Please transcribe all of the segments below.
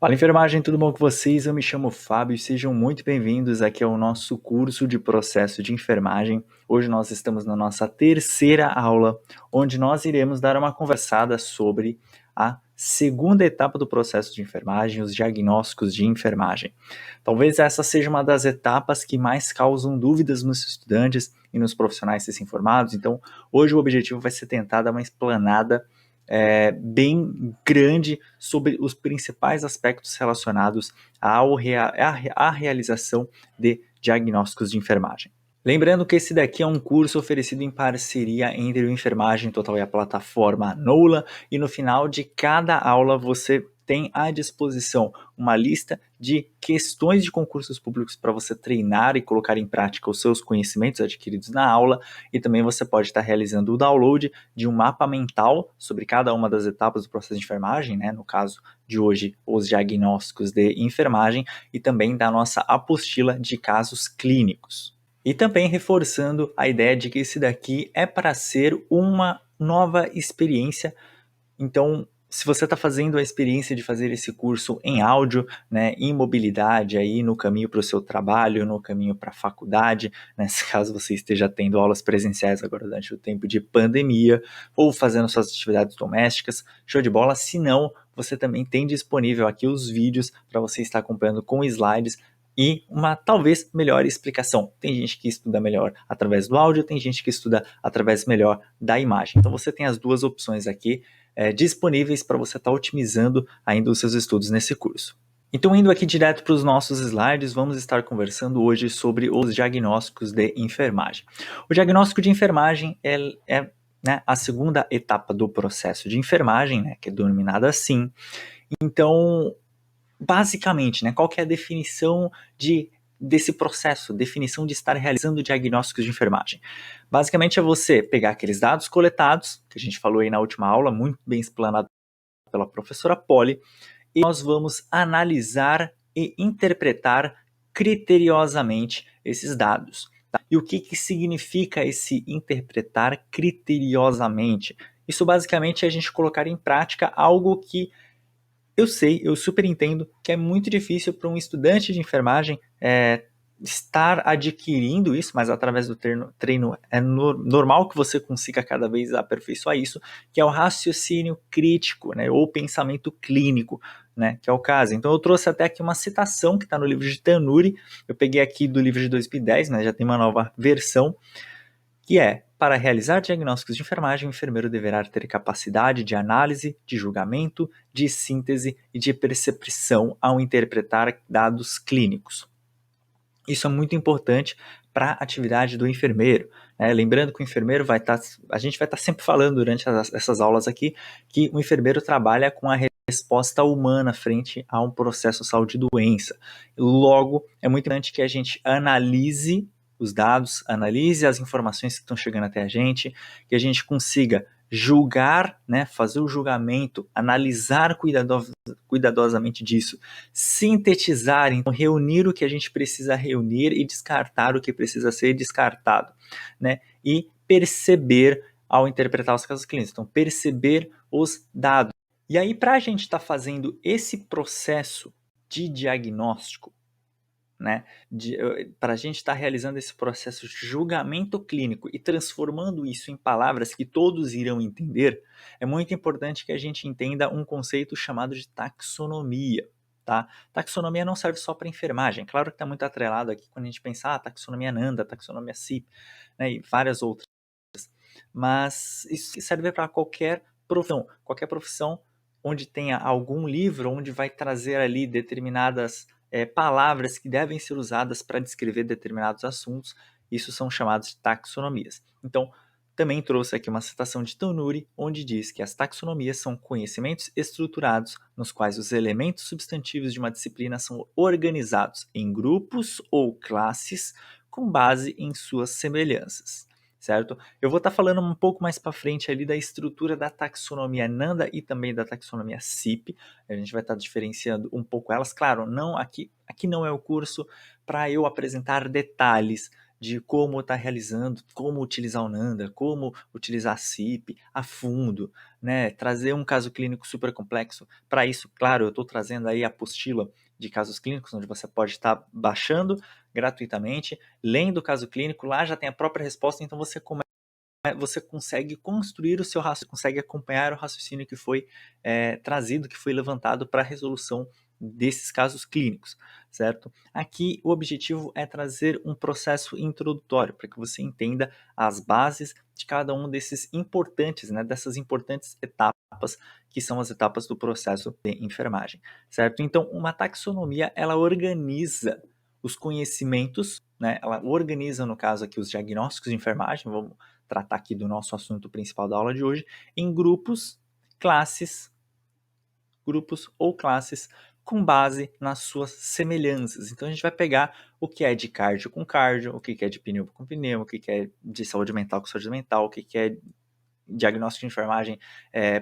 Fala enfermagem, tudo bom com vocês? Eu me chamo Fábio e sejam muito bem-vindos aqui ao nosso curso de processo de enfermagem. Hoje nós estamos na nossa terceira aula, onde nós iremos dar uma conversada sobre a segunda etapa do processo de enfermagem, os diagnósticos de enfermagem. Talvez essa seja uma das etapas que mais causam dúvidas nos estudantes e nos profissionais recém-formados, então hoje o objetivo vai ser tentar dar uma explanada bem grande sobre os principais aspectos relacionados à realização de diagnósticos de enfermagem. Lembrando que esse daqui é um curso oferecido em parceria entre o Enfermagem Total e a plataforma Noula, e no final de cada aula você tem à disposição uma lista de questões de concursos públicos para você treinar e colocar em prática os seus conhecimentos adquiridos na aula, e também você pode estar realizando o download de um mapa mental sobre cada uma das etapas do processo de enfermagem, né? No caso de hoje, os diagnósticos de enfermagem, e também da nossa apostila de casos clínicos. E também reforçando a ideia de que esse daqui é para ser uma nova experiência. Então, se você está fazendo a experiência de fazer esse curso em áudio, né, em mobilidade, aí no caminho para o seu trabalho, no caminho para a faculdade, né, caso você esteja tendo aulas presenciais agora durante o tempo de pandemia, ou fazendo suas atividades domésticas, show de bola. Se não, você também tem disponível aqui os vídeos para você estar acompanhando com slides e uma talvez melhor explicação. Tem gente que estuda melhor através do áudio, tem gente que estuda através melhor da imagem. Então você tem as duas opções aqui disponíveis para você estar otimizando ainda os seus estudos nesse curso. Então, indo aqui direto para os nossos slides, vamos estar conversando hoje sobre os diagnósticos de enfermagem. O diagnóstico de enfermagem é né, a segunda etapa do processo de enfermagem, né, que é denominada assim. Então, basicamente, né, qual que é a definição desse processo, definição de estar realizando diagnósticos de enfermagem? Basicamente é você pegar aqueles dados coletados, que a gente falou aí na última aula, muito bem explanado pela professora Polly, e nós vamos analisar e interpretar criteriosamente esses dados. Tá? E o que significa esse interpretar criteriosamente? Isso basicamente é a gente colocar em prática algo que eu sei, eu super entendo que é muito difícil para um estudante de enfermagem estar adquirindo isso, mas através do treino é normal que você consiga cada vez aperfeiçoar isso, que é o raciocínio crítico, né, ou pensamento clínico, né, que é o caso. Então eu trouxe até aqui uma citação que está no livro de Tanuri, eu peguei aqui do livro de 2010, mas já tem uma nova versão, que é: para realizar diagnósticos de enfermagem, o enfermeiro deverá ter capacidade de análise, de julgamento, de síntese e de percepção ao interpretar dados clínicos. Isso é muito importante para a atividade do enfermeiro. Lembrando que o enfermeiro a gente vai estar sempre falando durante essas aulas aqui, que o enfermeiro trabalha com a resposta humana frente a um processo saúde e doença. Logo, é muito importante que a gente analise os dados, analise as informações que estão chegando até a gente, que a gente consiga julgar, né, fazer o julgamento, analisar cuidadosamente disso, sintetizar, então reunir o que a gente precisa reunir e descartar o que precisa ser descartado, né, e perceber ao interpretar os casos clínicos, então perceber os dados. E aí, para a gente estar fazendo esse processo de diagnóstico, né, para a gente estar realizando esse processo de julgamento clínico e transformando isso em palavras que todos irão entender, é muito importante que a gente entenda um conceito chamado de taxonomia. Tá? Taxonomia não serve só para enfermagem, claro que está muito atrelado aqui quando a gente pensa taxonomia NANDA, taxonomia CIP, né, e várias outras, mas isso serve para qualquer profissão onde tenha algum livro onde vai trazer ali determinadas palavras que devem ser usadas para descrever determinados assuntos. Isso são chamados de taxonomias. Então, também trouxe aqui uma citação de Tanuri, onde diz que as taxonomias são conhecimentos estruturados nos quais os elementos substantivos de uma disciplina são organizados em grupos ou classes com base em suas semelhanças, certo? Eu vou estar falando um pouco mais para frente ali da estrutura da taxonomia NANDA e também da taxonomia CIP. A gente vai estar diferenciando um pouco elas. Claro, não aqui não é o curso para eu apresentar detalhes de como está realizando, como utilizar o Nanda, como utilizar a CIP a fundo, né? Trazer um caso clínico super complexo. Para isso, claro, eu estou trazendo aí a apostila de casos clínicos, onde você pode estar baixando gratuitamente, lendo o caso clínico, lá já tem a própria resposta, então você consegue construir o seu raciocínio, consegue acompanhar o raciocínio que foi trazido, que foi levantado para a resolução desses casos clínicos, certo? Aqui o objetivo é trazer um processo introdutório para que você entenda as bases de cada um desses importantes, né, dessas importantes etapas que são as etapas do processo de enfermagem, certo? Então, uma taxonomia, ela organiza os conhecimentos, né? Ela organiza, no caso aqui, os diagnósticos de enfermagem, vamos tratar aqui do nosso assunto principal da aula de hoje, em grupos ou classes com base nas suas semelhanças. Então a gente vai pegar o que é de cardio com cardio, o que é de pneu com pneu, o que é de saúde mental com saúde mental, o que é diagnóstico de enfermagem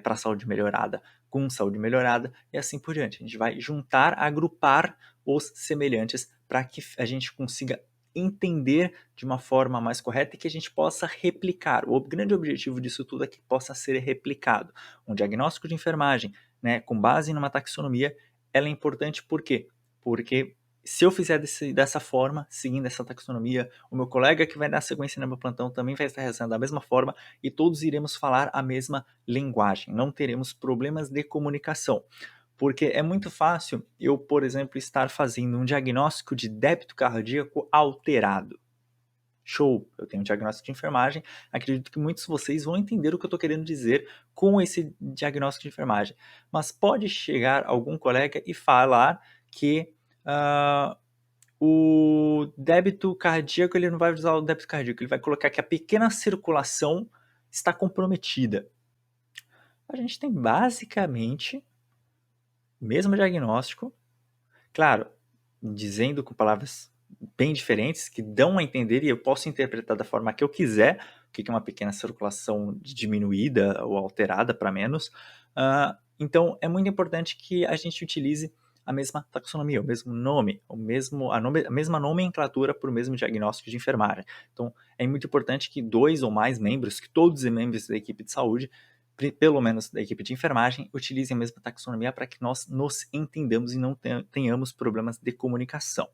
para saúde melhorada com saúde melhorada e assim por diante. A gente vai juntar, agrupar os semelhantes para que a gente consiga entender de uma forma mais correta e que a gente possa replicar. O grande objetivo disso tudo é que possa ser replicado. Um diagnóstico de enfermagem, né, com base numa taxonomia, ela é importante por quê? Porque se eu fizer dessa forma, seguindo essa taxonomia, o meu colega que vai dar sequência no meu plantão também vai estar realizando da mesma forma e todos iremos falar a mesma linguagem. Não teremos problemas de comunicação. Porque é muito fácil eu, por exemplo, estar fazendo um diagnóstico de débito cardíaco alterado. Show, eu tenho um diagnóstico de enfermagem, acredito que muitos de vocês vão entender o que eu estou querendo dizer com esse diagnóstico de enfermagem. Mas pode chegar algum colega e falar que o débito cardíaco, ele não vai usar o débito cardíaco, ele vai colocar que a pequena circulação está comprometida. A gente tem basicamente o mesmo diagnóstico, claro, dizendo com palavras bem diferentes, que dão a entender, e eu posso interpretar da forma que eu quiser, o que é uma pequena circulação diminuída ou alterada para menos. Então, é muito importante que a gente utilize a mesma taxonomia, o mesmo nome, a mesma nomenclatura para o mesmo diagnóstico de enfermagem. Então, é muito importante que dois ou mais membros, que todos os membros da equipe de saúde, pelo menos da equipe de enfermagem, utilizem a mesma taxonomia para que nós nos entendamos e não tenhamos problemas de comunicação.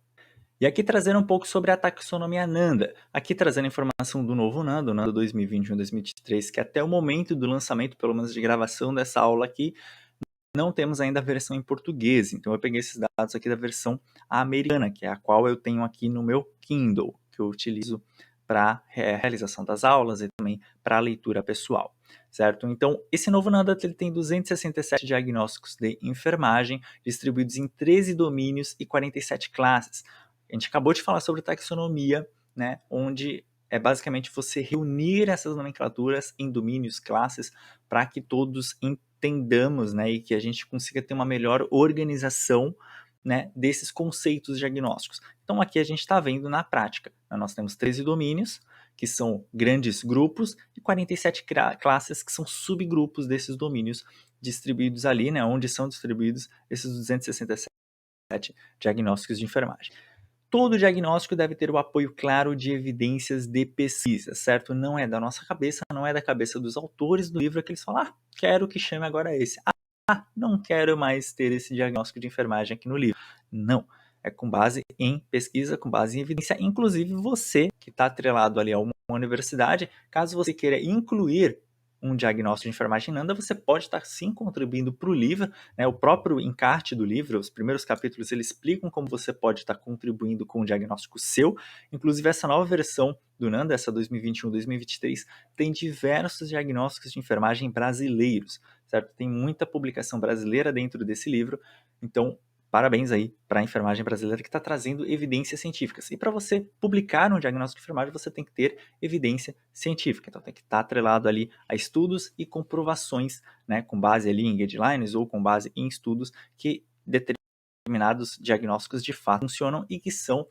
E aqui trazendo um pouco sobre a taxonomia Nanda. Aqui trazendo informação do novo Nanda, o Nanda 2021-2023, que até o momento do lançamento, pelo menos de gravação dessa aula aqui, não temos ainda a versão em português. Então eu peguei esses dados aqui da versão americana, que é a qual eu tenho aqui no meu Kindle, que eu utilizo para realização das aulas e também para leitura pessoal, certo? Então, esse novo Nanda ele tem 267 diagnósticos de enfermagem, distribuídos em 13 domínios e 47 classes. A gente acabou de falar sobre taxonomia, né, onde é basicamente você reunir essas nomenclaturas em domínios, classes, para que todos entendamos, né, e que a gente consiga ter uma melhor organização, né, desses conceitos diagnósticos. Então aqui a gente está vendo na prática, né, nós temos 13 domínios, que são grandes grupos, e 47 classes, que são subgrupos desses domínios distribuídos ali, né, onde são distribuídos esses 267 diagnósticos de enfermagem. Todo diagnóstico deve ter o apoio claro de evidências de pesquisa, certo? Não é da nossa cabeça, não é da cabeça dos autores do livro que eles falam, quero que chame agora esse. Não quero mais ter esse diagnóstico de enfermagem aqui no livro. Não, é com base em pesquisa, com base em evidência. Inclusive você que está atrelado ali a uma universidade, caso você queira incluir um diagnóstico de enfermagem Nanda, você pode estar sim contribuindo para o livro, né? O próprio encarte do livro, os primeiros capítulos, eles explicam como você pode estar contribuindo com um diagnóstico seu. Inclusive, essa nova versão do Nanda, essa 2021-2023, tem diversos diagnósticos de enfermagem brasileiros, certo? Tem muita publicação brasileira dentro desse livro, então parabéns aí para a enfermagem brasileira que está trazendo evidências científicas. E para você publicar um diagnóstico de enfermagem, você tem que ter evidência científica. Então tem que estar atrelado ali a estudos e comprovações, né, com base ali em guidelines ou com base em estudos que determinados diagnósticos de fato funcionam e que são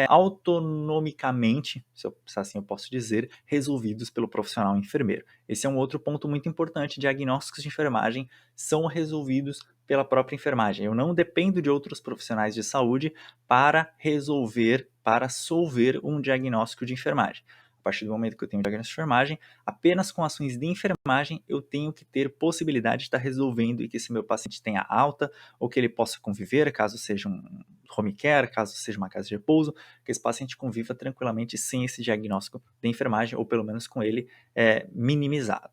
autonomicamente, se assim eu posso dizer, resolvidos pelo profissional enfermeiro. Esse é um outro ponto muito importante. Diagnósticos de enfermagem são resolvidos pela própria enfermagem. Eu não dependo de outros profissionais de saúde para resolver, para solver um diagnóstico de enfermagem. A partir do momento que eu tenho um diagnóstico de enfermagem, apenas com ações de enfermagem eu tenho que ter possibilidade de estar resolvendo e que esse meu paciente tenha alta ou que ele possa conviver, caso seja um home care, caso seja uma casa de repouso, que esse paciente conviva tranquilamente sem esse diagnóstico de enfermagem ou pelo menos com ele minimizado.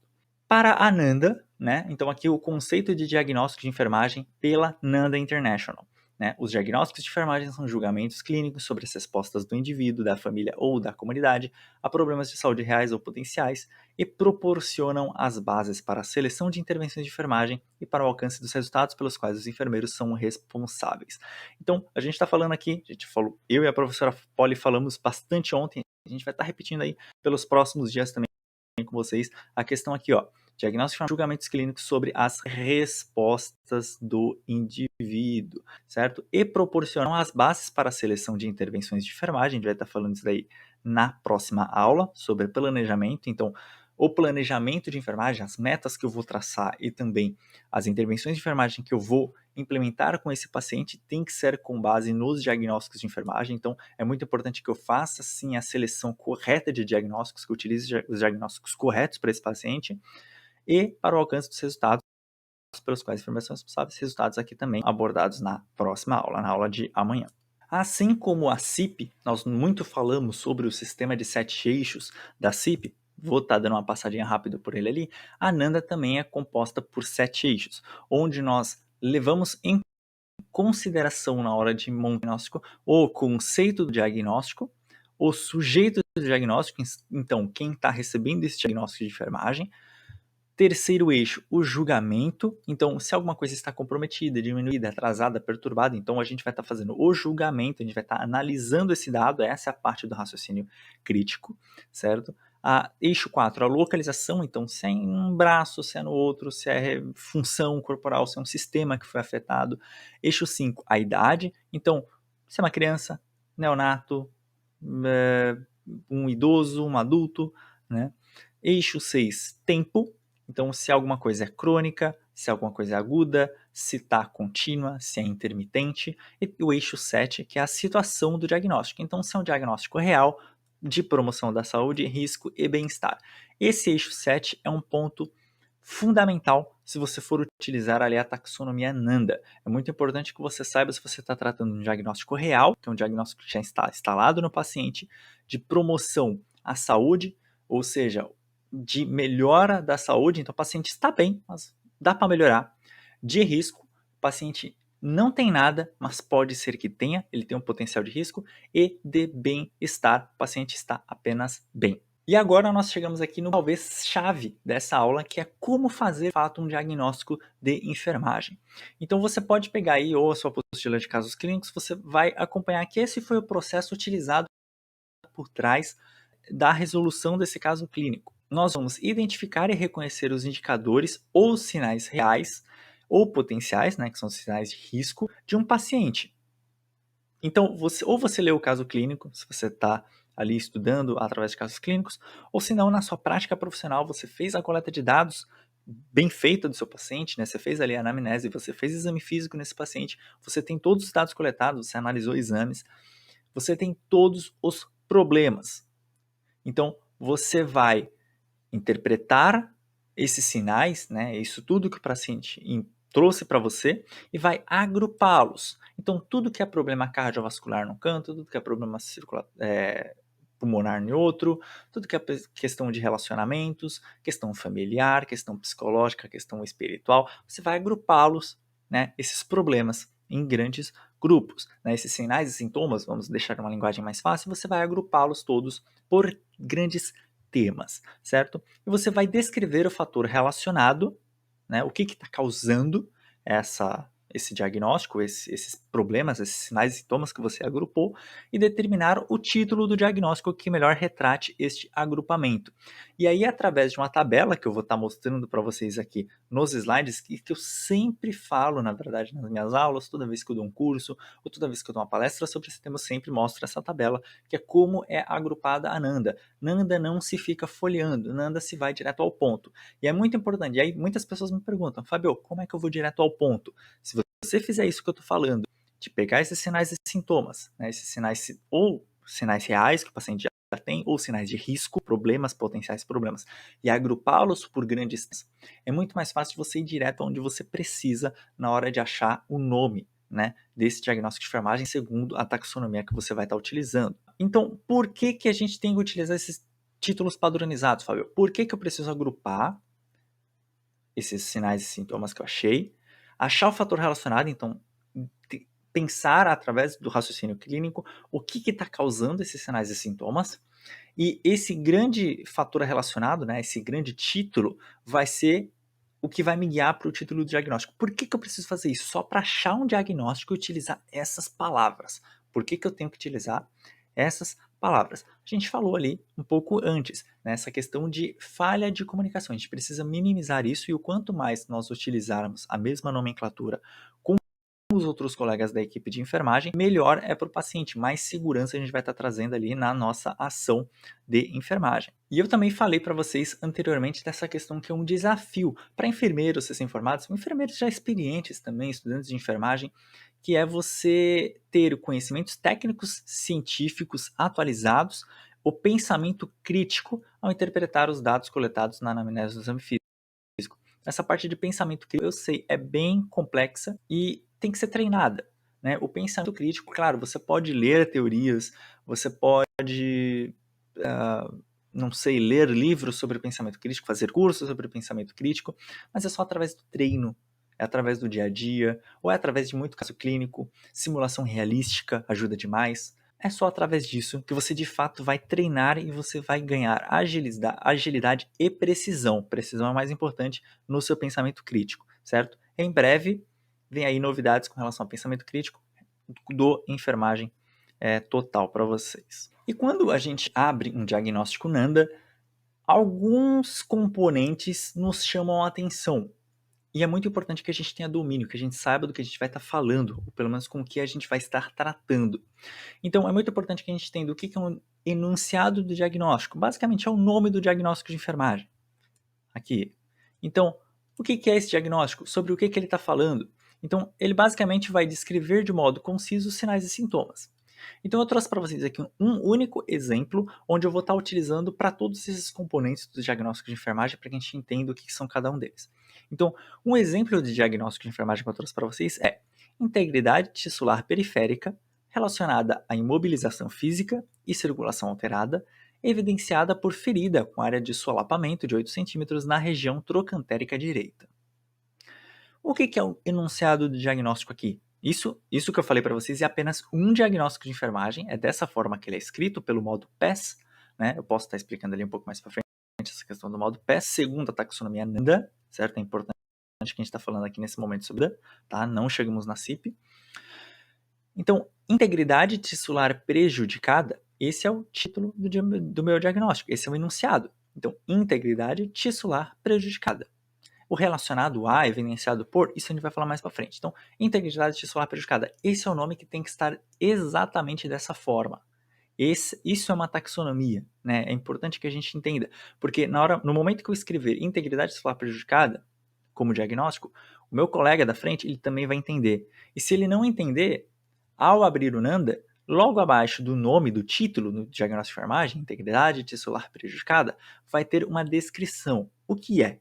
Para a NANDA, né, então aqui o conceito de diagnóstico de enfermagem pela NANDA International. Né? Os diagnósticos de enfermagem são julgamentos clínicos sobre as respostas do indivíduo, da família ou da comunidade a problemas de saúde reais ou potenciais e proporcionam as bases para a seleção de intervenções de enfermagem e para o alcance dos resultados pelos quais os enfermeiros são responsáveis. Então, a gente está falando aqui, eu e a professora Polly falamos bastante ontem, a gente vai estar repetindo aí pelos próximos dias também com vocês a questão aqui, ó. Diagnóstico e julgamentos clínicos sobre as respostas do indivíduo, certo? E proporcionam as bases para a seleção de intervenções de enfermagem. A gente vai estar falando isso daí na próxima aula, sobre planejamento. Então, o planejamento de enfermagem, as metas que eu vou traçar e também as intervenções de enfermagem que eu vou implementar com esse paciente tem que ser com base nos diagnósticos de enfermagem. Então, é muito importante que eu faça, sim, a seleção correta de diagnósticos, que eu utilize os diagnósticos corretos para esse paciente e para o alcance dos resultados pelos quais a informação é responsável, resultados aqui também abordados na próxima aula, na aula de amanhã. Assim como a CIP, nós muito falamos sobre o sistema de 7 eixos da CIP, vou estar dando uma passadinha rápida por ele ali, a NANDA também é composta por 7 eixos, onde nós levamos em consideração na hora de montar o diagnóstico o conceito do diagnóstico, o sujeito do diagnóstico, então quem está recebendo esse diagnóstico de enfermagem. Terceiro eixo, o julgamento. Então, se alguma coisa está comprometida, diminuída, atrasada, perturbada, então a gente vai estar fazendo o julgamento, a gente vai estar analisando esse dado, essa é a parte do raciocínio crítico, certo? Eixo 4, a localização, então se é em um braço, se é no outro, se é função corporal, se é um sistema que foi afetado. Eixo 5, a idade, então se é uma criança, neonato, um idoso, um adulto, né? Eixo 6, tempo. Então, se alguma coisa é crônica, se alguma coisa é aguda, se está contínua, se é intermitente. E o eixo 7, que é a situação do diagnóstico. Então, se é um diagnóstico real de promoção da saúde, risco e bem-estar. Esse eixo 7 é um ponto fundamental se você for utilizar ali a taxonomia NANDA. É muito importante que você saiba se você está tratando de um diagnóstico real, que é um diagnóstico que já está instalado no paciente, de promoção à saúde, ou seja, de melhora da saúde, então o paciente está bem, mas dá para melhorar. De risco, o paciente não tem nada, mas pode ser que tenha, ele tem um potencial de risco. E de bem-estar, o paciente está apenas bem. E agora nós chegamos aqui no talvez chave dessa aula, que é como fazer de fato um diagnóstico de enfermagem. Então você pode pegar aí ou a sua apostila de casos clínicos, você vai acompanhar que esse foi o processo utilizado por trás da resolução desse caso clínico. Nós vamos identificar e reconhecer os indicadores ou sinais reais ou potenciais, né, que são sinais de risco, de um paciente. Então, você lê o caso clínico, se você está ali estudando através de casos clínicos, ou se não, na sua prática profissional, você fez a coleta de dados bem feita do seu paciente, né? Você fez ali a anamnese, você fez exame físico nesse paciente, você tem todos os dados coletados, você analisou exames, você tem todos os problemas. Então, você vai interpretar esses sinais, né, isso tudo que o paciente trouxe para você e vai agrupá-los. Então, tudo que é problema cardiovascular num canto, tudo que é problema pulmonar em outro, tudo que é questão de relacionamentos, questão familiar, questão psicológica, questão espiritual, você vai agrupá-los, né, esses problemas em grandes grupos. Né, esses sinais e sintomas, vamos deixar uma linguagem mais fácil, você vai agrupá-los todos por grandes temas, certo? E você vai descrever o fator relacionado, né? O que está causando esse diagnóstico, esses problemas, esses sinais e sintomas que você agrupou, e determinar o título do diagnóstico que melhor retrate este agrupamento. E aí, através de uma tabela que eu vou estar mostrando para vocês aqui nos slides, que eu sempre falo, na verdade, nas minhas aulas, toda vez que eu dou um curso, ou toda vez que eu dou uma palestra sobre esse tema, eu sempre mostro essa tabela, que é como é agrupada a NANDA. NANDA não se fica folheando, NANDA se vai direto ao ponto. E é muito importante. E aí muitas pessoas me perguntam, Fábio, como é que eu vou direto ao ponto? Se você fizer isso que eu estou falando, de pegar esses sinais e sintomas, né, esses sinais, ou sinais reais que o paciente já tem, ou sinais de risco, problemas, potenciais problemas, e agrupá-los por grandes, é muito mais fácil você ir direto onde você precisa na hora de achar o nome, né, desse diagnóstico de enfermagem segundo a taxonomia que você vai estar utilizando. Então, por que a gente tem que utilizar esses títulos padronizados, Fábio? Por que eu preciso agrupar esses sinais e sintomas que eu achar o fator relacionado, então pensar através do raciocínio clínico o que está causando esses sinais e sintomas, e esse grande fator relacionado, né, esse grande título, vai ser o que vai me guiar para o título do diagnóstico. Por que eu preciso fazer isso? Só para achar um diagnóstico e utilizar essas palavras. Por que eu tenho que utilizar essas palavras? A gente falou ali um pouco antes, nessa questão de falha de comunicação. A gente precisa minimizar isso e o quanto mais nós utilizarmos a mesma nomenclatura com os outros colegas da equipe de enfermagem, melhor é para o paciente, mais segurança a gente vai estar trazendo ali na nossa ação de enfermagem. E eu também falei para vocês anteriormente dessa questão que é um desafio para enfermeiros recém-formados, enfermeiros já experientes também, estudantes de enfermagem, que é você ter conhecimentos técnicos científicos atualizados, o pensamento crítico ao interpretar os dados coletados na anamnese do exame físico. Essa parte de pensamento crítico, eu sei, é bem complexa e tem que ser treinada, né? O pensamento crítico, claro, você pode ler teorias, você pode, não sei, ler livros sobre pensamento crítico, fazer cursos sobre pensamento crítico, mas é só através do treino, é através do dia a dia, ou é através de muito caso clínico, simulação realística ajuda demais. É só através disso que você de fato vai treinar e você vai ganhar agilidade e precisão. Precisão é o mais importante no seu pensamento crítico, certo? Em breve, vem aí novidades com relação ao pensamento crítico do enfermagem total para vocês. E quando a gente abre um diagnóstico NANDA, alguns componentes nos chamam a atenção. E é muito importante que a gente tenha domínio, que a gente saiba do que a gente vai estar falando, ou pelo menos com o que a gente vai estar tratando. Então, é muito importante que a gente entenda o que é um enunciado do diagnóstico. Basicamente, é o nome do diagnóstico de enfermagem. Aqui. Então, o que é esse diagnóstico? Sobre o que ele está falando? Então, ele basicamente vai descrever de modo conciso os sinais e sintomas. Então, eu trouxe para vocês aqui um único exemplo, onde eu vou estar utilizando para todos esses componentes do diagnóstico de enfermagem, para que a gente entenda o que são cada um deles. Então, um exemplo de diagnóstico de enfermagem que eu trouxe para vocês é integridade tissular periférica relacionada à imobilização física e circulação alterada, evidenciada por ferida com área de solapamento de 8 centímetros na região trocantérica direita. O que é o enunciado do diagnóstico aqui? Isso que eu falei para vocês é apenas um diagnóstico de enfermagem, é dessa forma que ele é escrito, pelo modo PES, né? Eu posso estar explicando ali um pouco mais para frente essa questão do modo PES, segundo a taxonomia NANDA, certo? É importante que a gente está falando aqui nesse momento sobre NANDA, tá? Não chegamos na CIP. Então, integridade tissular prejudicada, esse é o título do meu diagnóstico, esse é o enunciado. Então, integridade tissular prejudicada. O relacionado a, evidenciado por, isso a gente vai falar mais para frente. Então, integridade tissular prejudicada, esse é o nome que tem que estar exatamente dessa forma. Isso é uma taxonomia, né? É importante que a gente entenda, porque no momento que eu escrever integridade tissular prejudicada como diagnóstico, o meu colega da frente ele também vai entender. E se ele não entender, ao abrir o NANDA, logo abaixo do nome do título no diagnóstico de enfermagem, integridade tissular prejudicada, vai ter uma descrição. O que é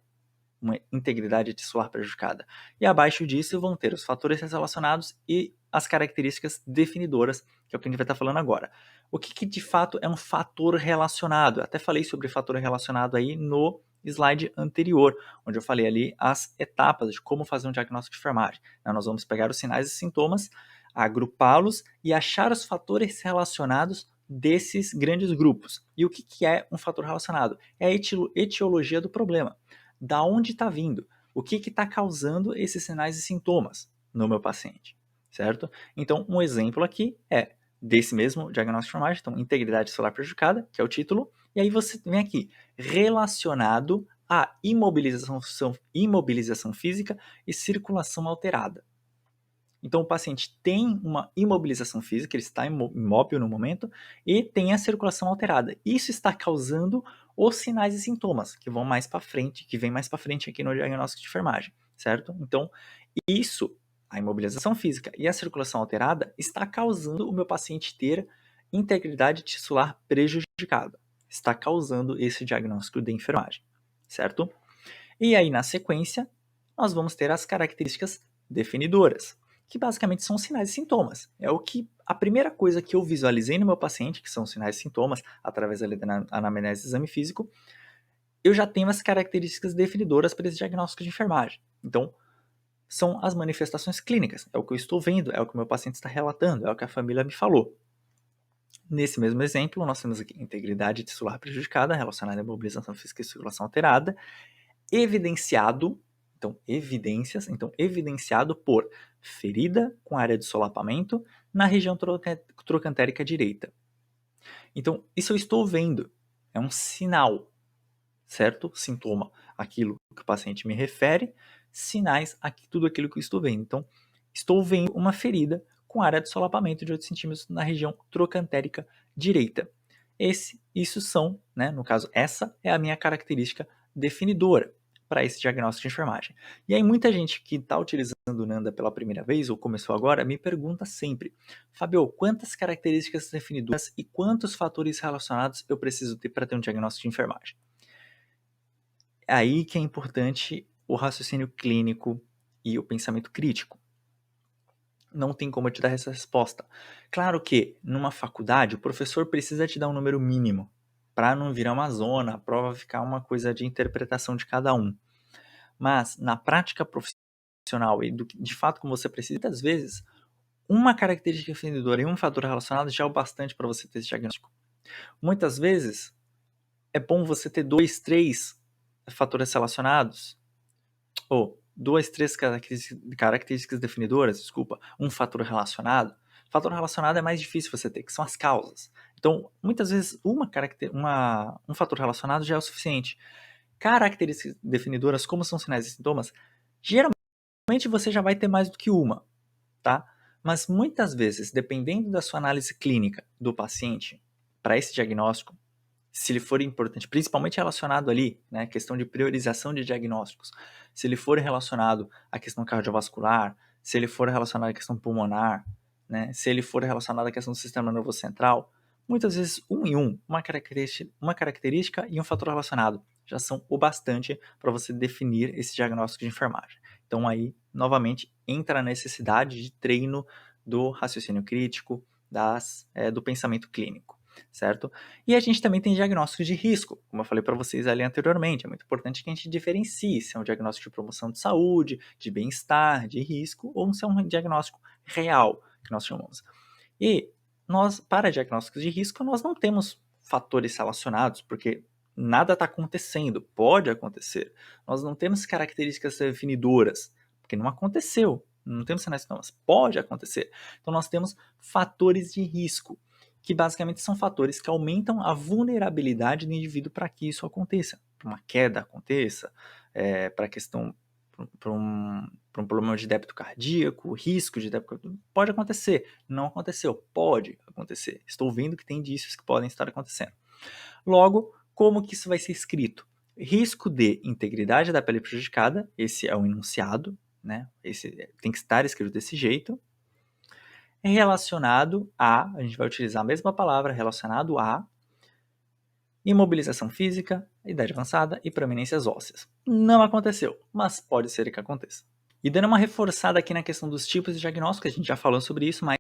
uma integridade tissular prejudicada? E abaixo disso vão ter os fatores relacionados e as características definidoras, que é o que a gente vai estar falando agora. O que de fato é um fator relacionado? Eu até falei sobre fator relacionado aí no slide anterior, onde eu falei ali as etapas de como fazer um diagnóstico de enfermagem. Nós vamos pegar os sinais e sintomas, agrupá-los e achar os fatores relacionados desses grandes grupos. E o que é um fator relacionado? É a etiologia do problema. Da onde está vindo? O que está causando esses sinais e sintomas no meu paciente, certo? Então, um exemplo aqui é desse mesmo diagnóstico de enfermagem, então, integridade celular prejudicada, que é o título, e aí você vem aqui, relacionado à imobilização física e circulação alterada. Então, o paciente tem uma imobilização física, ele está imóvel no momento, e tem a circulação alterada. Isso está causando os sinais e sintomas, que vão mais para frente, que vem mais para frente aqui no diagnóstico de enfermagem, certo? Então, isso, a imobilização física e a circulação alterada, está causando o meu paciente ter integridade tissular prejudicada. Está causando esse diagnóstico de enfermagem, certo? E aí, na sequência, nós vamos ter as características definidoras, que basicamente são sinais e sintomas. É a primeira coisa que eu visualizei no meu paciente, que são sinais e sintomas, através ali da anamnese e exame físico, eu já tenho as características definidoras para esse diagnóstico de enfermagem. Então, são as manifestações clínicas, é o que eu estou vendo, é o que o meu paciente está relatando, é o que a família me falou. Nesse mesmo exemplo, nós temos aqui integridade tissular prejudicada, relacionada à mobilização física e circulação alterada, evidenciado por ferida com área de solapamento na região trocantérica direita. Então, isso eu estou vendo, é um sinal, certo? Sintoma, aquilo que o paciente me refere, sinais, tudo aquilo que eu estou vendo. Então, estou vendo uma ferida com área de solapamento de 8 centímetros na região trocantérica direita. Isso são, né, no caso, essa é a minha característica definidora para esse diagnóstico de enfermagem. E aí muita gente que está utilizando o NANDA pela primeira vez ou começou agora me pergunta sempre: Fabio, quantas características definidoras e quantos fatores relacionados eu preciso ter para ter um diagnóstico de enfermagem? É aí que é importante o raciocínio clínico e o pensamento crítico. Não tem como eu te dar essa resposta. Claro que, numa faculdade, o professor precisa te dar um número mínimo, para não virar uma zona, a prova ficar uma coisa de interpretação de cada um. Mas, na prática profissional e de fato como você precisa, muitas vezes, uma característica definidora e um fator relacionado já é o bastante para você ter esse diagnóstico. Muitas vezes, é bom você ter 2, 3 fatores relacionados, ou 2, 3 características definidoras, um fator relacionado. Fator relacionado é mais difícil você ter, que são as causas. Então, muitas vezes, um fator relacionado já é o suficiente. Características definidoras, como são sinais e sintomas, geralmente você já vai ter mais do que uma, tá? Mas muitas vezes, dependendo da sua análise clínica do paciente, para esse diagnóstico, se ele for importante, principalmente relacionado ali, né, questão de priorização de diagnósticos, se ele for relacionado à questão cardiovascular, se ele for relacionado à questão pulmonar, né, se ele for relacionado à questão do sistema nervoso central, muitas vezes uma característica e um fator relacionado já são o bastante para você definir esse diagnóstico de enfermagem. Então aí, novamente, entra a necessidade de treino do raciocínio crítico, do pensamento clínico, certo? E a gente também tem diagnósticos de risco, como eu falei para vocês ali anteriormente. É muito importante que a gente diferencie se é um diagnóstico de promoção de saúde, de bem-estar, de risco, ou se é um diagnóstico real, que nós chamamos. E nós, para diagnósticos de risco, nós não temos fatores relacionados, porque nada está acontecendo, pode acontecer. Nós não temos características definidoras, porque não aconteceu. Não temos sinais e sintomas, pode acontecer. Então nós temos fatores de risco, que basicamente são fatores que aumentam a vulnerabilidade do indivíduo para que isso aconteça, para uma queda aconteça, para um problema de débito cardíaco, risco de débito cardíaco, pode acontecer. Não aconteceu, pode acontecer. Estou vendo que tem indícios que podem estar acontecendo. Logo, como que isso vai ser escrito? Risco de integridade da pele prejudicada, esse é o enunciado, né? Esse tem que estar escrito desse jeito. Relacionado a gente vai utilizar a mesma palavra, relacionado a imobilização física, idade avançada e proeminências ósseas. Não aconteceu, mas pode ser que aconteça. E dando uma reforçada aqui na questão dos tipos de diagnóstico, a gente já falou sobre isso, mas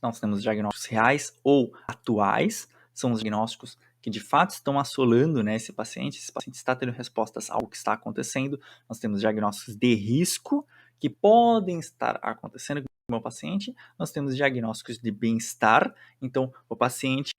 nós temos diagnósticos reais ou atuais, são os diagnósticos que de fato estão assolando, né, esse paciente está tendo respostas ao que está acontecendo. Nós temos diagnósticos de risco, que podem estar acontecendo com o meu paciente. Nós temos diagnósticos de bem-estar, então o paciente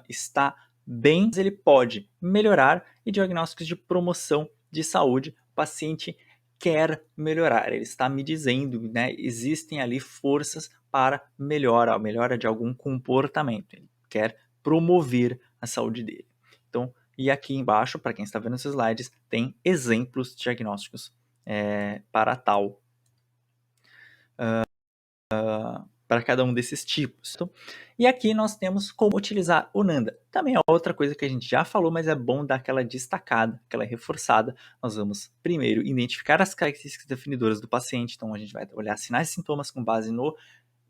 está bem, mas ele pode melhorar, e diagnósticos de promoção de saúde, o paciente quer melhorar, ele está me dizendo, né, existem ali forças para a melhora de algum comportamento, ele quer promover a saúde dele. Então, e aqui embaixo, para quem está vendo os slides, tem exemplos diagnósticos para tal, para cada um desses tipos. E aqui nós temos como utilizar o NANDA. Também é outra coisa que a gente já falou, mas é bom dar aquela destacada, aquela reforçada. Nós vamos primeiro identificar as características definidoras do paciente, então a gente vai olhar sinais e sintomas com base no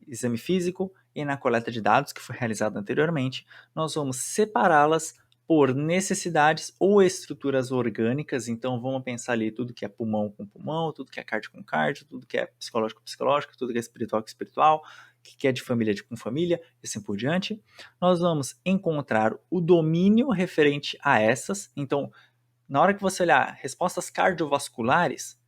exame físico e na coleta de dados que foi realizada anteriormente, nós vamos separá-las por necessidades ou estruturas orgânicas. Então vamos pensar ali tudo que é pulmão com pulmão, tudo que é cardio com cardio, tudo que é psicológico com psicológico, tudo que é espiritual com espiritual, que é de família com família, e assim por diante. Nós vamos encontrar o domínio referente a essas. Então, na hora que você olhar respostas cardiovasculares,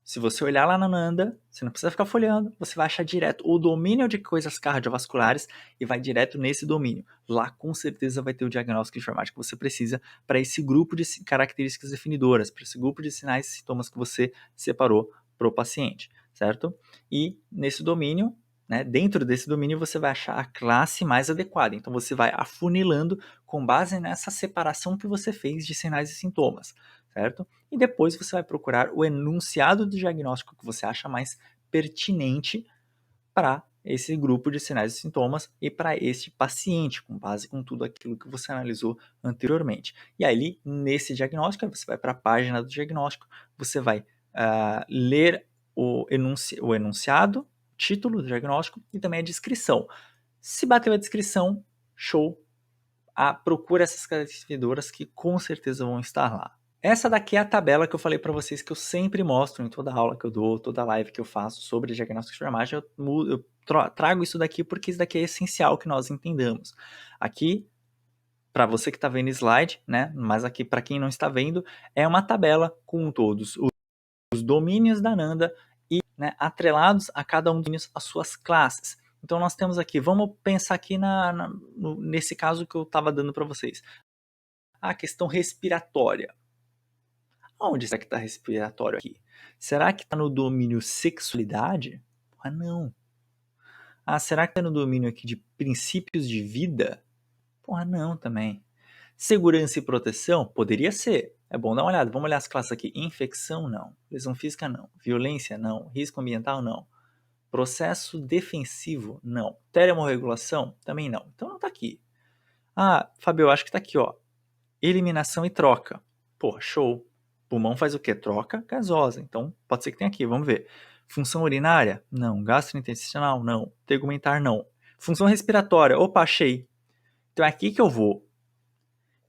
se você olhar lá na Nanda, você não precisa ficar folheando, você vai achar direto o domínio de coisas cardiovasculares e vai direto nesse domínio. Lá com certeza vai ter o diagnóstico de enfermagem que você precisa para esse grupo de características definidoras, para esse grupo de sinais e sintomas que você separou para o paciente, certo? E nesse domínio, né, dentro desse domínio você vai achar a classe mais adequada. Então você vai afunilando com base nessa separação que você fez de sinais e sintomas, certo? E depois você vai procurar o enunciado do diagnóstico que você acha mais pertinente para esse grupo de sinais e sintomas e para este paciente, com base com tudo aquilo que você analisou anteriormente. E aí, nesse diagnóstico, você vai para a página do diagnóstico, você vai ler o enunciado, o título do diagnóstico e também a descrição. Se bateu a descrição, show! Procura essas características que com certeza vão estar lá. Essa daqui é a tabela que eu falei para vocês que eu sempre mostro em toda aula que eu dou, toda live que eu faço sobre diagnóstico de enfermagem. Eu trago isso daqui porque isso daqui é essencial que nós entendamos. Aqui, para você que está vendo slide, né? Mas aqui para quem não está vendo, é uma tabela com todos os domínios da Nanda e, né, atrelados a cada um dos as suas classes. Então nós temos aqui, vamos pensar aqui nesse caso que eu estava dando para vocês. A questão respiratória. Onde será que está respiratório aqui? Será que está no domínio sexualidade? Ah, não. Será que está no domínio aqui de princípios de vida? Porra, não também. Segurança e proteção? Poderia ser. É bom dar uma olhada. Vamos olhar as classes aqui. Infecção, não. Lesão física, não. Violência, não. Risco ambiental, não. Processo defensivo, não. Termorregulação, também não. Então não está aqui. Fábio, eu acho que está aqui, ó. Eliminação e troca. Pô, show. Pulmão faz o quê? Troca gasosa. Então, pode ser que tenha aqui, vamos ver. Função urinária? Não. Gastrointestinal? Não. Tegumentar? Não. Função respiratória? Opa, achei. Então é aqui que eu vou.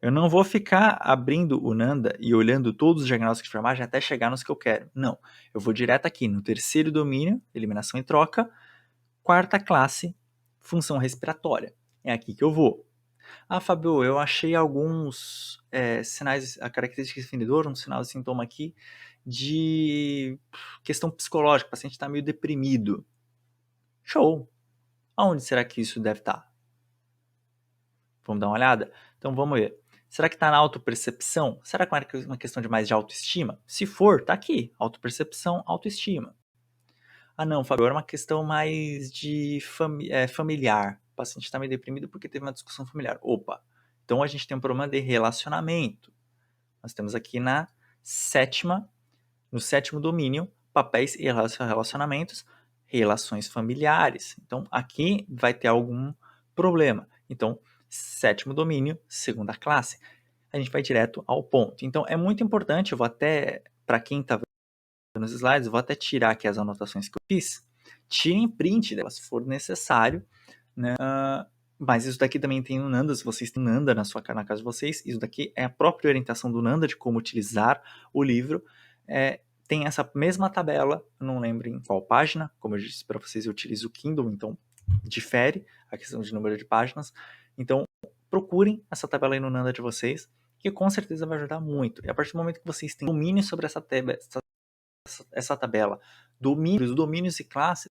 Eu não vou ficar abrindo o Nanda e olhando todos os diagnósticos de enfermagem até chegar nos que eu quero. Não. Eu vou direto aqui no terceiro domínio, eliminação e troca, quarta classe, função respiratória. É aqui que eu vou. Fábio, eu achei alguns sinais, a característica definidora, um sinal de sintoma aqui de questão psicológica, o paciente está meio deprimido. Show! Aonde será que isso deve estar? Vamos dar uma olhada? Então vamos ver. Será que está na autopercepção? Será que é uma questão de mais de autoestima? Se for, está aqui. Autopercepção, autoestima. Não, Fábio, era uma questão mais de familiar. O paciente está meio deprimido porque teve uma discussão familiar. Opa! Então a gente tem um problema de relacionamento. Nós temos aqui no sétimo domínio, papéis e relacionamentos, relações familiares. Então aqui vai ter algum problema. Então, sétimo domínio, segunda classe. A gente vai direto ao ponto. Então é muito importante, eu vou até, para quem está vendo nos slides, eu vou até tirar aqui as anotações que eu fiz. Tirem print delas, se for necessário, né? Mas isso daqui também tem no Nanda, se vocês têm Nanda na casa de vocês, isso daqui é a própria orientação do Nanda de como utilizar o livro. Tem essa mesma tabela, eu não lembro em qual página, como eu disse para vocês, eu utilizo o Kindle, então difere a questão de número de páginas. Então, procurem essa tabela aí no Nanda de vocês, que com certeza vai ajudar muito. E a partir do momento que vocês têm domínio sobre essa tabela, domínios e classes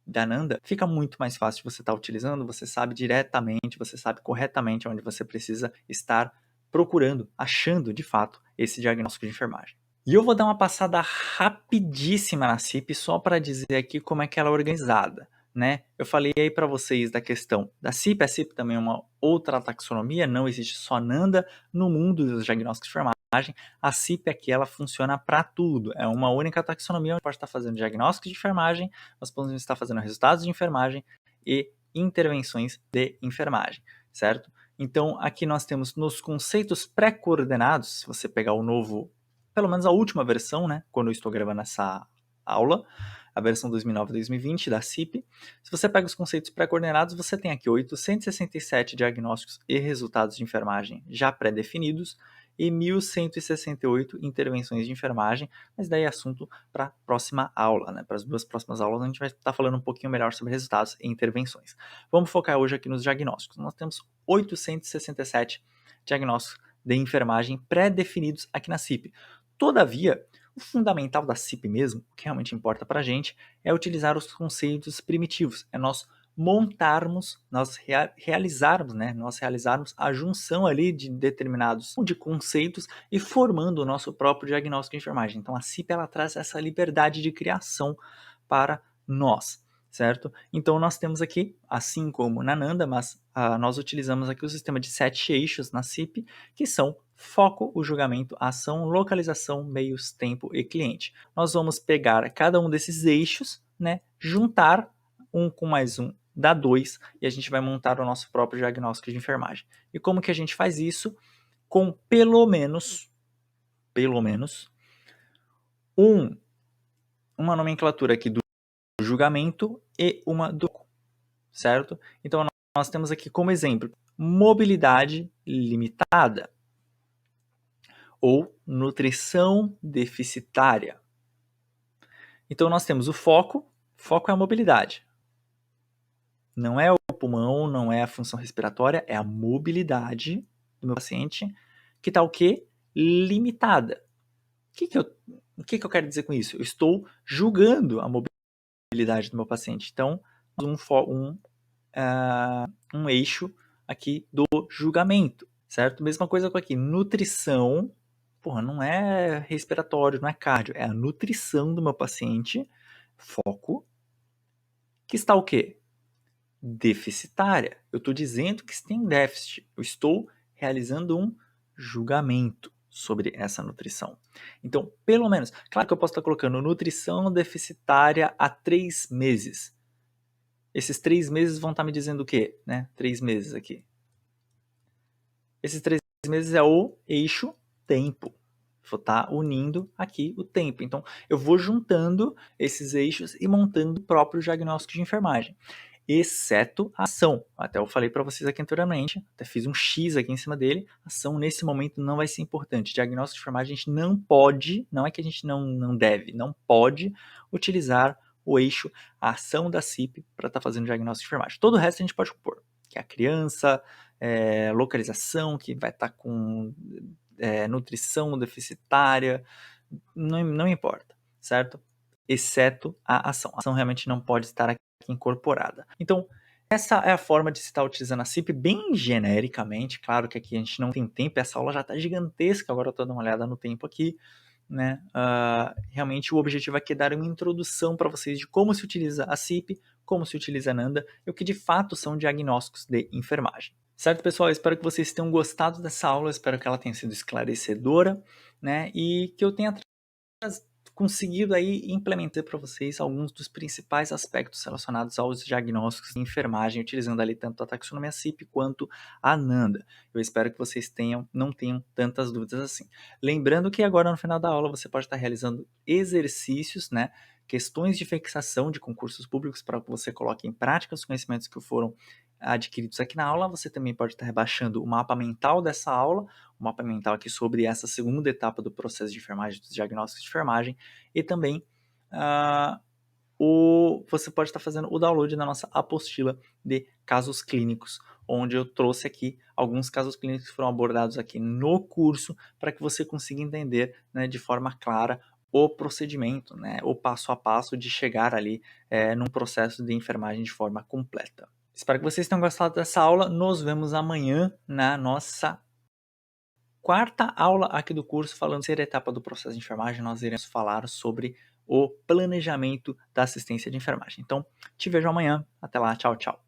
da Nanda, fica muito mais fácil de você estar utilizando, você sabe diretamente, você sabe corretamente onde você precisa estar procurando, achando de fato esse diagnóstico de enfermagem. E eu vou dar uma passada rapidíssima na CIP só para dizer aqui como é que ela é organizada, né? Eu falei aí para vocês da questão da CIP, a CIP também é uma outra taxonomia, não existe só Nanda no mundo dos diagnósticos de enfermagem. A CIP aqui ela funciona para tudo, é uma única taxonomia onde pode estar fazendo diagnóstico de enfermagem, nós podemos estar fazendo resultados de enfermagem e intervenções de enfermagem, certo? Então aqui nós temos nos conceitos pré-coordenados, se você pegar o novo, pelo menos a última versão, né, quando eu estou gravando essa aula, a versão 2009-2020 da CIP. Se você pega os conceitos pré-coordenados, você tem aqui 867 diagnósticos e resultados de enfermagem já pré-definidos e 1.168 intervenções de enfermagem, mas daí é assunto para a próxima aula, né? Para as 2 próximas aulas a gente vai estar falando um pouquinho melhor sobre resultados e intervenções. Vamos focar hoje aqui nos diagnósticos. Nós temos 867 diagnósticos de enfermagem pré-definidos aqui na CIP. Todavia, o fundamental da CIP mesmo, o que realmente importa para a gente, é utilizar os conceitos primitivos, é nós montarmos, nós realizarmos a junção ali de determinados de conceitos e formando o nosso próprio diagnóstico de enfermagem. Então a CIP ela traz essa liberdade de criação para nós, certo? Então nós temos aqui, assim como na Nanda, mas nós utilizamos aqui o sistema de 7 eixos na CIP, que são foco, o julgamento, ação, localização, meios, tempo e cliente. Nós vamos pegar cada um desses eixos, né, juntar um com mais um, dá 2, e a gente vai montar o nosso próprio diagnóstico de enfermagem. E como que a gente faz isso? Com pelo menos, uma nomenclatura aqui do julgamento e uma do certo? Então nós temos aqui como exemplo mobilidade limitada ou nutrição deficitária. Então nós temos o foco é a mobilidade. Não é o pulmão, não é a função respiratória, é a mobilidade do meu paciente que está o quê? Limitada. O que eu quero dizer com isso? Eu estou julgando a mobilidade do meu paciente. Então, um eixo aqui do julgamento, certo? Mesma coisa com aqui, nutrição, não é respiratório, não é cardio, é a nutrição do meu paciente, foco, que está o quê? Deficitária. Eu estou dizendo que tem déficit, eu estou realizando um julgamento sobre essa nutrição. Então, pelo menos, claro que eu posso estar colocando nutrição deficitária há 3 meses. Esses 3 meses vão estar me dizendo o quê? Né? 3 meses aqui. Esses 3 meses é o eixo tempo. Vou estar unindo aqui o tempo. Então, eu vou juntando esses eixos e montando o próprio diagnóstico de enfermagem. Exceto a ação. Até eu falei para vocês aqui anteriormente, até fiz um X aqui em cima dele. Ação nesse momento não vai ser importante. Diagnóstico de enfermagem a gente não pode, não é que a gente não deve, não pode utilizar o eixo, a ação da CIP para estar fazendo diagnóstico de enfermagem. Todo o resto a gente pode compor, que é a criança, localização, que vai estar com nutrição deficitária, não importa, certo? Exceto a ação. A ação realmente não pode estar aqui incorporada. Então, essa é a forma de se estar utilizando a CIP bem genericamente. Claro que aqui a gente não tem tempo, essa aula já está gigantesca, agora eu estou dando uma olhada no tempo aqui. Né? Realmente o objetivo aqui é dar uma introdução para vocês de como se utiliza a CIP, como se utiliza a Nanda e o que de fato são diagnósticos de enfermagem. Certo, pessoal? Eu espero que vocês tenham gostado dessa aula, eu espero que ela tenha sido esclarecedora, né? E que eu tenha conseguido aí implementar para vocês alguns dos principais aspectos relacionados aos diagnósticos de enfermagem, utilizando ali tanto a taxonomia CIP quanto a Nanda. Eu espero que vocês não tenham tantas dúvidas assim. Lembrando que agora no final da aula você pode estar realizando exercícios, né? Questões de fixação de concursos públicos para que você coloque em prática os conhecimentos que foram adquiridos aqui na aula. Você também pode estar rebaixando o mapa mental dessa aula, o mapa mental aqui sobre essa segunda etapa do processo de enfermagem, dos diagnósticos de enfermagem, e também você pode estar fazendo o download da nossa apostila de casos clínicos, onde eu trouxe aqui alguns casos clínicos que foram abordados aqui no curso, para que você consiga entender, né, de forma clara o procedimento, né, o passo a passo de chegar ali num processo de enfermagem de forma completa. Espero que vocês tenham gostado dessa aula. Nos vemos amanhã na nossa quarta aula aqui do curso, falando sobre a etapa do processo de enfermagem. Nós iremos falar sobre o planejamento da assistência de enfermagem. Então, te vejo amanhã. Até lá. Tchau, tchau.